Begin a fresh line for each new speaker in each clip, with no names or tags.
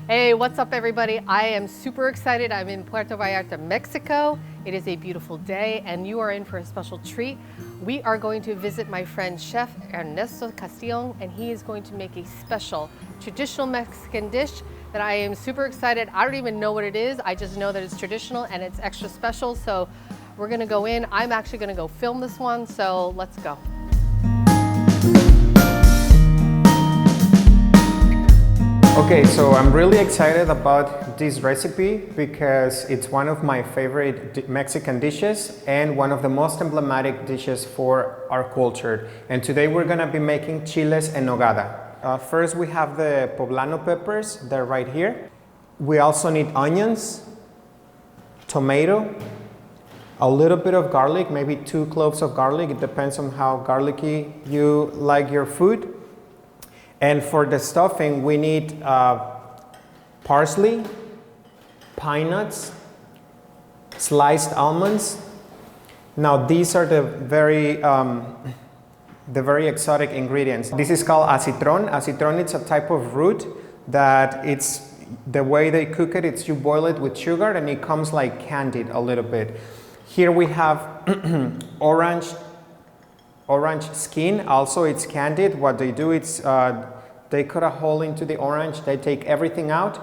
Hey, what's up everybody? I am super excited. I'm in Puerto Vallarta, Mexico. It is a beautiful day and you are in for a special treat. We are going to visit my friend Chef Ernesto Castillon, and he is going to make a special traditional Mexican dish that I am super excited. I don't even know what it is. I just know that it's traditional and it's extra special. So we're gonna go in. I'm actually gonna go film this one. So let's go.
Okay, so I'm really excited about this recipe because it's one of my favorite Mexican dishes and one of the most emblematic dishes for our culture. And today we're gonna be making chiles en nogada. First we have the poblano peppers, they're right here. We also need onions, tomato, a little bit of garlic, maybe 2 cloves of garlic. It depends on how garlicky you like your food. And for the stuffing, we need parsley, pine nuts, sliced almonds. Now these are the very exotic ingredients. This is called acitron. Acitron is a type of root that it's, the way they cook it, it's you boil it with sugar and it comes like candied a little bit. Here we have orange skin, also it's candied. What they do is they cut a hole into the orange, they take everything out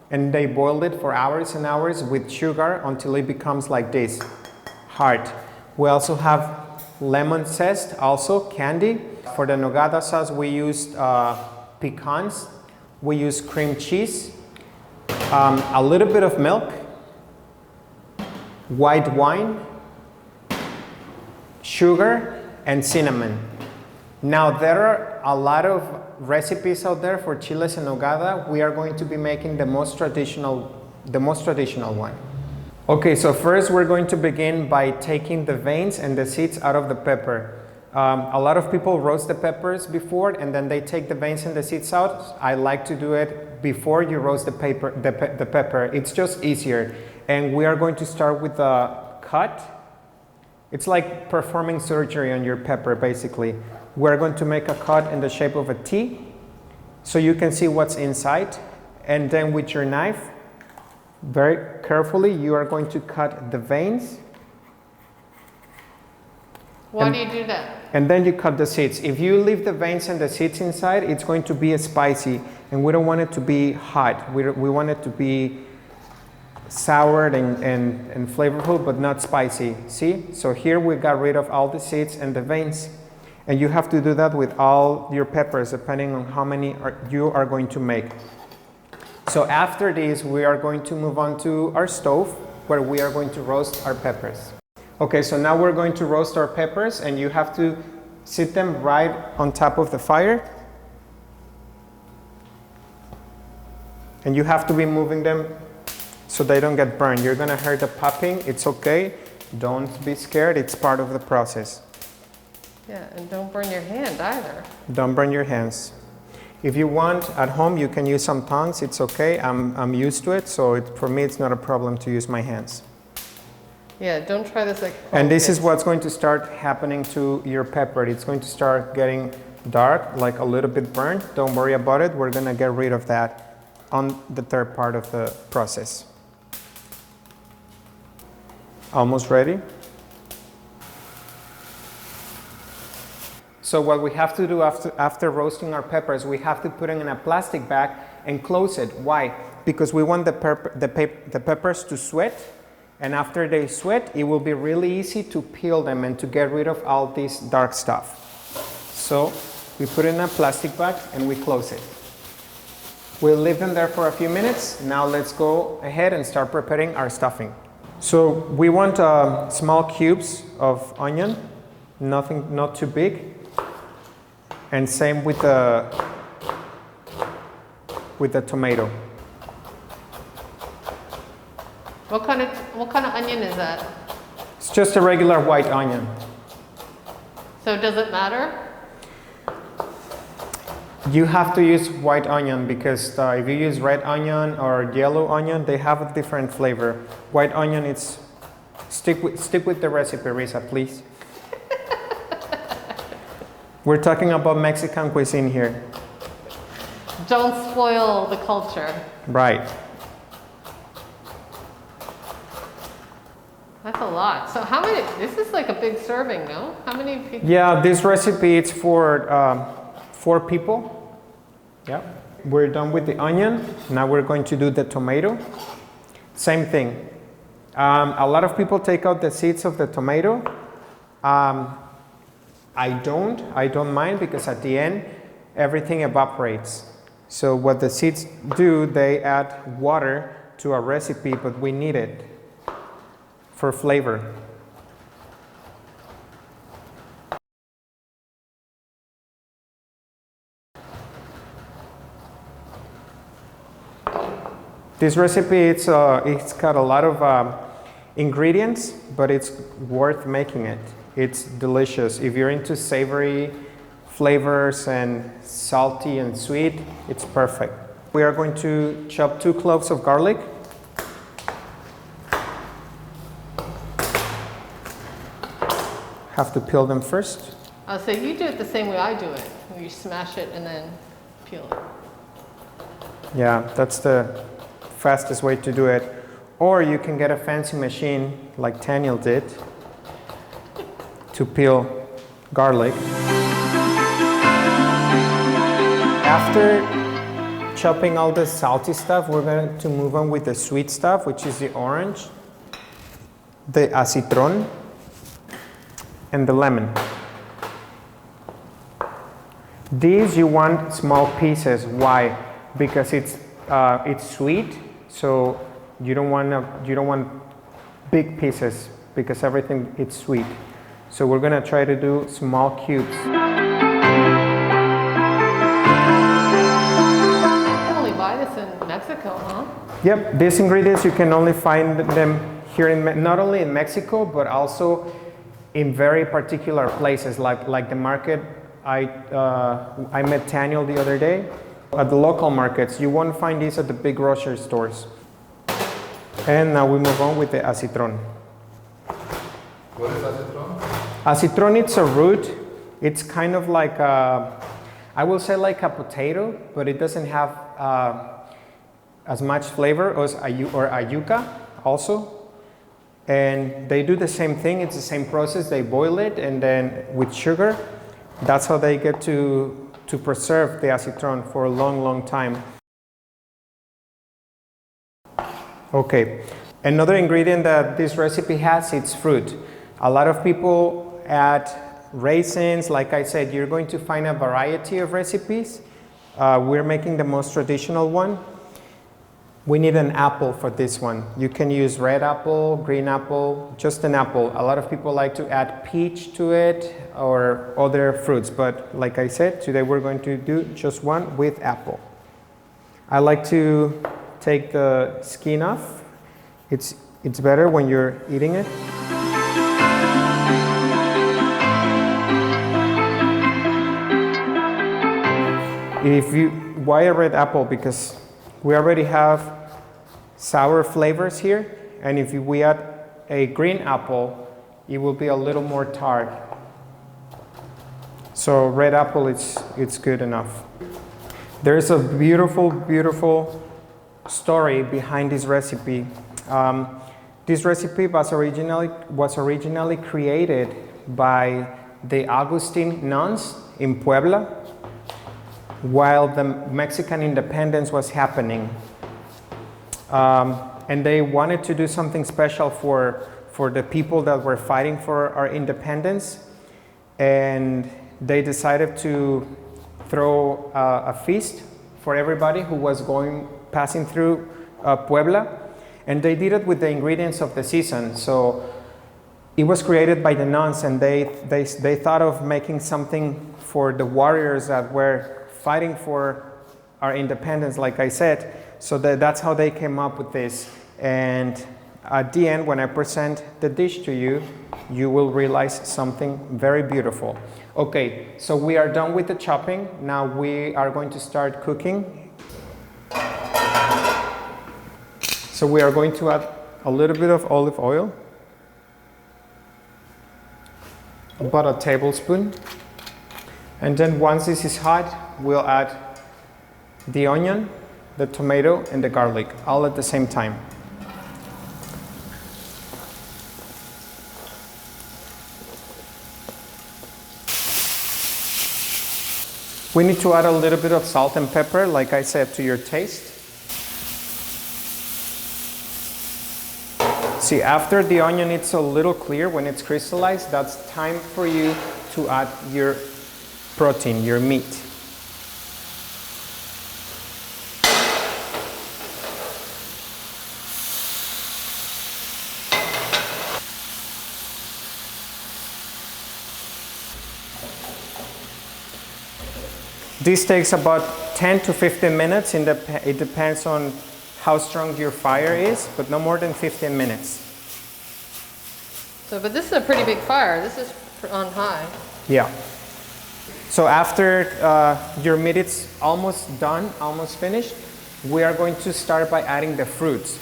and they boil it for hours and hours with sugar until it becomes like this, hard. We also have lemon zest, also candy. For the nogada sauce we used pecans, we use cream cheese, a little bit of milk, white wine, sugar, and cinnamon. Now there are a lot of recipes out there for chiles en nogada. We are going to be making the most traditional one. Okay, so first we're going to begin by taking the veins and the seeds out of the pepper. A lot of people roast the peppers before and then they take the veins and the seeds out. I like to do it before you roast the pepper. It's just easier. And we are going to start with a cut. It's like performing surgery on your pepper, basically. We're going to make a cut in the shape of a T so you can see what's inside. And then with your knife, very carefully, you are going to cut the veins.
Why do you do that?
And then you cut the seeds. If you leave the veins and the seeds inside, it's going to be spicy. And we don't want it to be hot. We want it to be sour and flavorful, but not spicy. See? So here we got rid of all the seeds and the veins. And you have to do that with all your peppers, depending on how many you are going to make. So after this, we are going to move on to our stove, where we are going to roast our peppers. Okay, so now we're going to roast our peppers, and you have to sit them right on top of the fire. And you have to be moving them so they don't get burned. You're gonna hear the popping. It's okay. Don't be scared. It's part of the process.
Yeah, and don't burn your hand either.
Don't burn your hands. If you want, at home, you can use some tongs. It's okay. I'm used to it, so for me, it's not a problem to use my hands.
Yeah, don't try this like.
And this is what's going to start happening to your pepper. It's going to start getting dark, like a little bit burnt. Don't worry about it. We're gonna get rid of that on the third part of the process. Almost ready. So what we have to do after roasting our peppers, we have to put it in a plastic bag and close it. Why? Because we want the peppers to sweat, and after they sweat, it will be really easy to peel them and to get rid of all this dark stuff. So we put it in a plastic bag and we close it. We'll leave them there for a few minutes. Now let's go ahead and start preparing our stuffing. So we want small cubes of onion, not too big. And same with the tomato.
What kind of onion is that?
It's just a regular white onion.
So does it matter?
You have to use white onion because if you use red onion or yellow onion, they have a different flavor. White onion, it's stick with the recipe, Risa, please. We're talking about Mexican cuisine here.
don't spoil the culture.
Right.
That's a lot. So how many, this is like a big serving, no? How many people?
Yeah, this recipe is for 4 people. Yeah. We're done with the onion. Now we're going to do the tomato. Same thing. A lot of people take out the seeds of the tomato. I don't mind because at the end, everything evaporates. So what the seeds do, they add water to a recipe, but we need it for flavor. This recipe, it's got a lot of ingredients, but it's worth making it. It's delicious. If you're into savory flavors and salty and sweet, it's perfect. We are going to chop 2 cloves of garlic. Have to peel them first.
Oh, so you do it the same way I do it, where you smash it and then peel it.
Yeah, that's the fastest way to do it. Or you can get a fancy machine like Daniel did to peel garlic. After chopping all the salty stuff, we're going to move on with the sweet stuff, which is the orange, the acitron, and the lemon. These you want small pieces. Why? Because it's sweet, so you don't want big pieces because everything it's sweet. So we're gonna try to do small cubes.
You can only buy this in Mexico, huh?
Yep, these ingredients you can only find them here in not only in Mexico but also in very particular places like the market. I met Daniel the other day. At the local markets, you won't find these at the big grocery stores. And now we move on with the acitron.
What is acitron?
Acitron, it's a root. It's kind of like I will say like a potato, but it doesn't have as much flavor as ayuca also. And they do the same thing. It's the same process. They boil it and then with sugar. That's how they get to preserve the acitron for a long, long time. Okay, another ingredient that this recipe has, it's fruit. A lot of people add raisins. Like I said, you're going to find a variety of recipes. We're making the most traditional one. We need an apple for this one. You can use red apple, green apple, just an apple. A lot of people like to add peach to it or other fruits, but like I said, today we're going to do just one with apple. I like to take the skin off. It's better when you're eating it. Why a red apple? Because we already have sour flavors here, and if we add a green apple, it will be a little more tart. So red apple, it's good enough. There's a beautiful, beautiful story behind this recipe. This recipe was originally created by the Augustine nuns in Puebla while the Mexican independence was happening. And they wanted to do something special for the people that were fighting for our independence. And they decided to throw a feast for everybody who was passing through Puebla. And they did it with the ingredients of the season. So it was created by the nuns, and they thought of making something for the warriors that were fighting for our independence, like I said. So that's how they came up with this. And at the end, when I present the dish to you, you will realize something very beautiful. Okay, so we are done with the chopping. Now we are going to start cooking. So we are going to add a little bit of olive oil, about a tablespoon. And then once this is hot, we'll add the onion, the tomato, and the garlic, all at the same time. We need to add a little bit of salt and pepper, like I said, to your taste. See, after the onion is a little clear, when it's crystallized, that's time for you to add your protein, your meat. This takes about 10 to 15 minutes. It depends on how strong your fire is, but no more than 15 minutes.
So, but this is a pretty big fire. This is on high.
Yeah. So after your meat is almost done, almost finished, we are going to start by adding the fruits.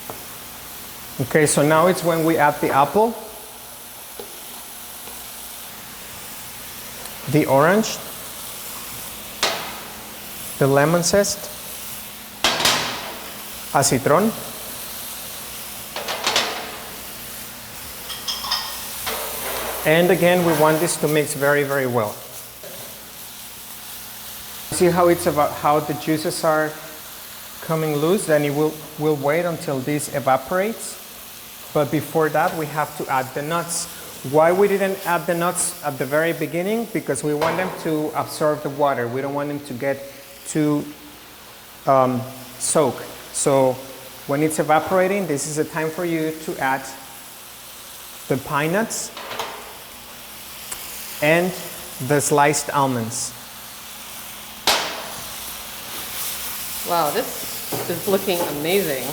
Okay, so now it's when we add the apple, the orange, the lemon zest, acitron, and again we want this to mix very, very well. See how it's about how the juices are coming loose? Then we'll wait until this evaporates. But before that, we have to add the nuts. Why we didn't add the nuts at the very beginning? Because we want them to absorb the water. We don't want them to get too soak. So when it's evaporating, this is the time for you to add the pine nuts and the sliced almonds.
Wow, this is looking amazing.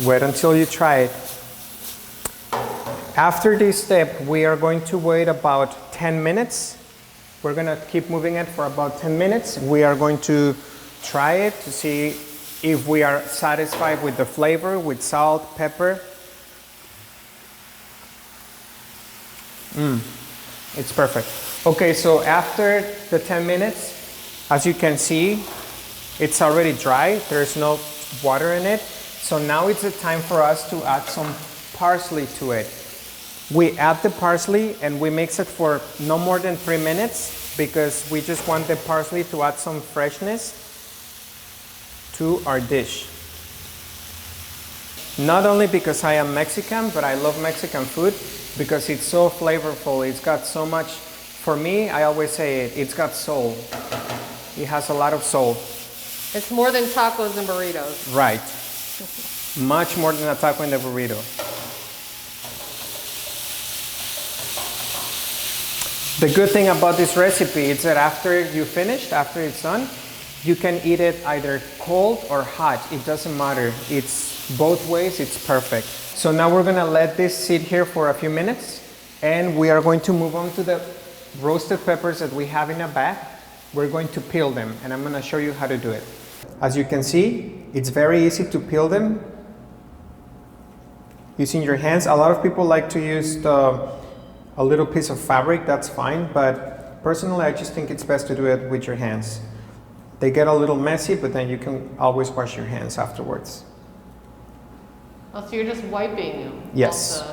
Wait until you try it. After this step, we are going to wait about 10 minutes. We're going to keep moving it for about 10 minutes. We are going to try it to see if we are satisfied with the flavor, with salt, pepper. It's perfect. Okay, so after the 10 minutes, as you can see, it's already dry. There's no water in it. So now it's the time for us to add some parsley to it. We add the parsley and we mix it for no more than 3 minutes because we just want the parsley to add some freshness to our dish. Not only because I am Mexican, but I love Mexican food because it's so flavorful. It's got so much, for me, I always say it's got soul. It has a lot of soul.
It's more than tacos and burritos.
Right. Much more than a taco and a burrito. The good thing about this recipe is that after you finish, after it's done, you can eat it either cold or hot. It doesn't matter. It's both ways, it's perfect. So now we're gonna let this sit here for a few minutes and we are going to move on to the roasted peppers that we have in a bag. We're going to peel them and I'm gonna show you how to do it. As you can see, it's very easy to peel them using your hands. A lot of people like to use a little piece of fabric, that's fine, but personally I just think it's best to do it with your hands. They get a little messy, but then you can always wash your hands afterwards.
Oh, so you're just wiping them?
Yes,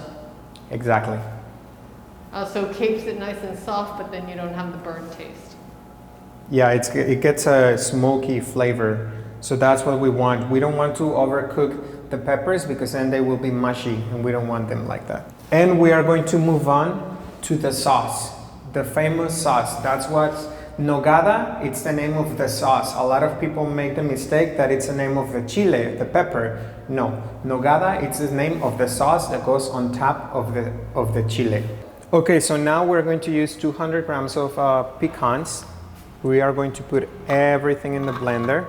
exactly.
So it keeps it nice and soft, but then you don't have the burnt taste.
Yeah, it gets a smoky flavor, so that's what we want. We don't want to overcook the peppers because then they will be mushy and we don't want them like that. And we are going to move on to the sauce, the famous sauce. That's what Nogada, it's the name of the sauce. A lot of people make the mistake that it's the name of the chile, the pepper. No, Nogada, it's the name of the sauce that goes on top of the chile. Okay, so now we're going to use 200 grams of pecans. We are going to put everything in the blender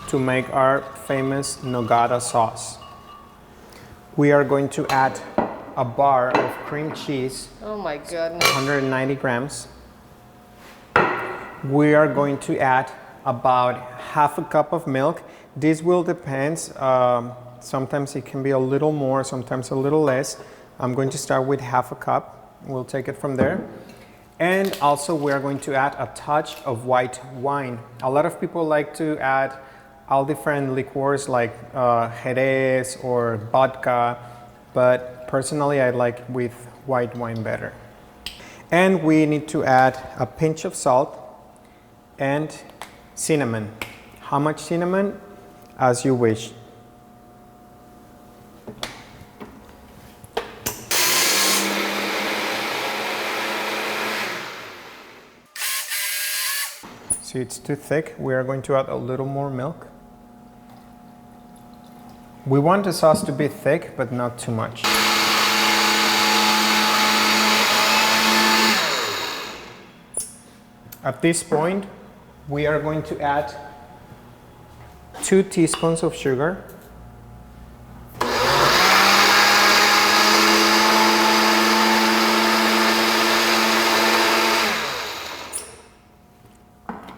to make our famous Nogada sauce. We are going to add a bar of cream cheese.
Oh my goodness.
190 grams. We are going to add about half a cup of milk. This will depend. Sometimes it can be a little more, sometimes a little less. I'm going to start with half a cup. We'll take it from there. And also we are going to add a touch of white wine. A lot of people like to add all different liqueurs like Jerez or vodka, but personally I like with white wine better. And we need to add a pinch of salt and cinnamon. How much cinnamon? As you wish. See, it's too thick. We are going to add a little more milk. We want the sauce to be thick, but not too much. At this point, we are going to add 2 teaspoons of sugar.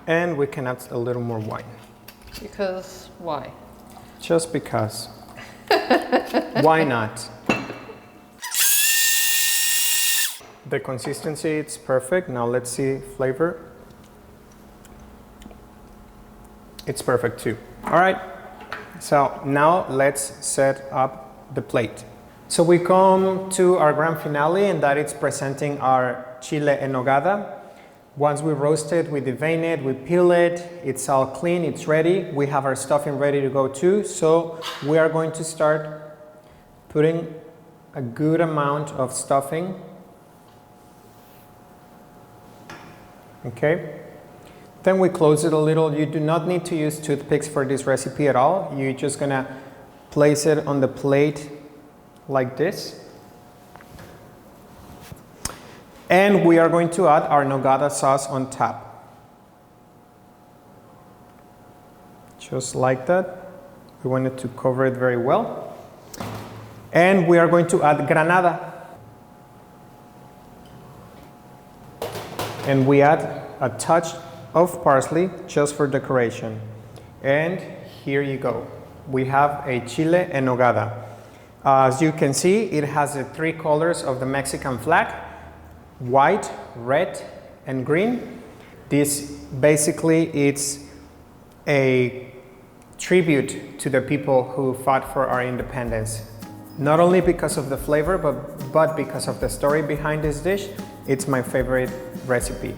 And we can add a little more wine.
Because why?
Just because. Why not? The consistency is perfect. Now let's see flavor. It's perfect too. All right. So now let's set up the plate. So we come to our grand finale, and that is presenting our Chile En Nogada. Once we roast it, we devein it, we peel it, it's all clean, it's ready. We have our stuffing ready to go too. So we are going to start putting a good amount of stuffing. Okay. Then we close it a little. You do not need to use toothpicks for this recipe at all. You're just gonna place it on the plate like this. And we are going to add our nogada sauce on top. Just like that. We want it to cover it very well. And we are going to add granada. And we add a touch of parsley just for decoration. And here you go. We have a Chile En Nogada. As you can see, it has the 3 colors of the Mexican flag: white, red, and green. This basically it's a tribute to the people who fought for our independence. Not only because of the flavor, but because of the story behind this dish. It's my favorite recipe.